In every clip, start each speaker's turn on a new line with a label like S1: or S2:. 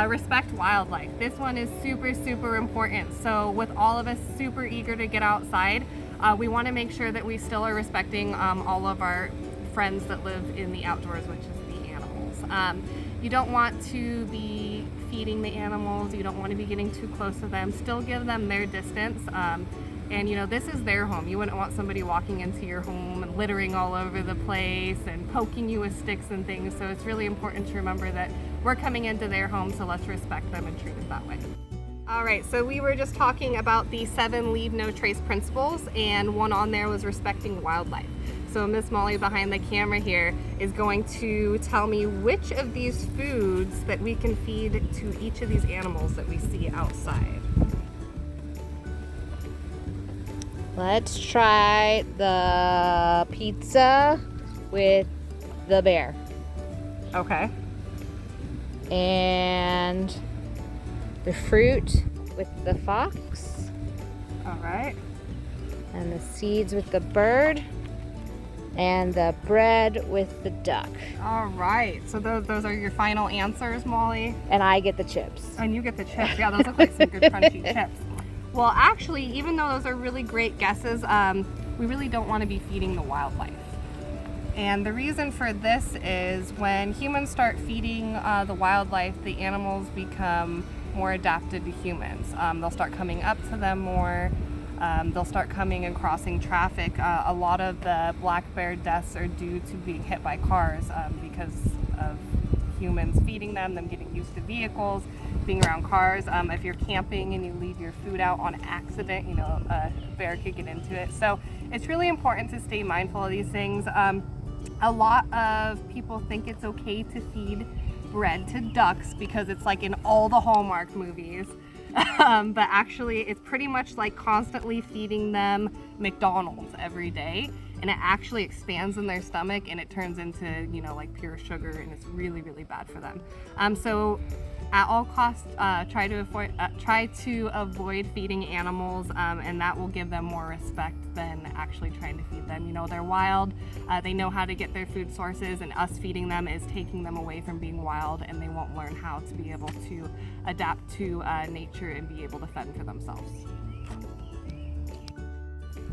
S1: Respect wildlife. This one is super important. So with all of us super eager to get outside, we want to make sure that we still are respecting all of our friends that live in the outdoors, which is the animals. You don't want to be feeding the animals, you don't want to be getting too close to them. Still give them their distance. And you know, this is their home. You wouldn't want somebody walking into your home and littering all over the place and poking you with sticks and things. So it's really important to remember that we're coming into their home, so let's respect them and treat it that way. All right, so we were just talking about the 7 Leave No Trace principles, and one on there was respecting wildlife. So Miss Molly behind the camera here is going to tell me which of these foods that we can feed to each of these animals that we see outside.
S2: Let's try the pizza with the bear.
S1: Okay.
S2: And the fruit with the fox.
S1: All right.
S2: And the seeds with the bird. And the bread with the duck.
S1: All right. So those are your final answers, Molly?
S2: And I get the chips.
S1: And you get the chips. Yeah, those look like some good crunchy chips. Well, actually, even though those are really great guesses, we really don't want to be feeding the wildlife. And the reason for this is when humans start feeding the wildlife, the animals become more adapted to humans. They'll start coming up to them more. They'll start coming and crossing traffic. A lot of the black bear deaths are due to being hit by cars because of humans feeding them getting used to vehicles, being around cars. If you're camping and you leave your food out on accident, you know, a bear could get into it. So it's really important to stay mindful of these things. A lot of people think it's okay to feed bread to ducks because it's like in all the Hallmark movies. But actually it's pretty much like constantly feeding them McDonald's every day, and it actually expands in their stomach and it turns into, you know, like pure sugar, and it's really bad for them. So at all costs, try to avoid feeding animals, and that will give them more respect than actually trying to feed them. You know, they're wild, they know how to get their food sources, and us feeding them is taking them away from being wild, and they won't learn how to be able to adapt to nature and be able to fend for themselves.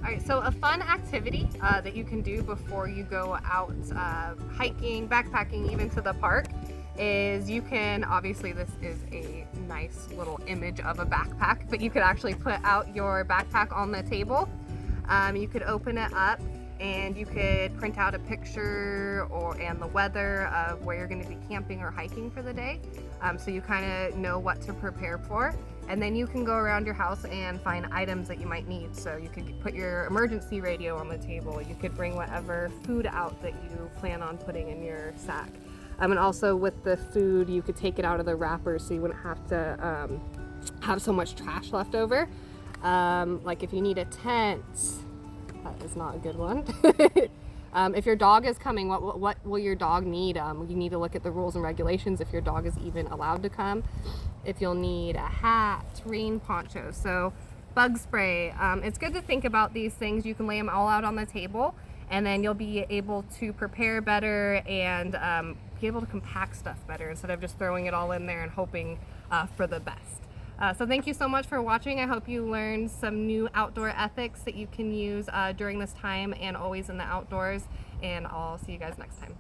S1: All right, so a fun activity that you can do before you go out hiking, backpacking, even to the park, is you can, obviously this is a nice little image of a backpack, but you could actually put out your backpack on the table. You could open it up and you could print out a picture and the weather of where you're going to be camping or hiking for the day, so you kind of know what to prepare for. And then you can go around your house and find items that you might need. So you could put your emergency radio on the table. You could bring whatever food out that you plan on putting in your sack. And also with the food, you could take it out of the wrapper so you wouldn't have to have so much trash left over. Like if you need a tent, that is not a good one. If your dog is coming, what will your dog need? You need to look at the rules and regulations if your dog is even allowed to come. If you'll need a hat, rain poncho, so bug spray. It's good to think about these things. You can lay them all out on the table, and then you'll be able to prepare better and be able to compact stuff better instead of just throwing it all in there and hoping for the best. So thank you so much for watching. I hope you learned some new outdoor ethics that you can use during this time and always in the outdoors. And I'll see you guys next time.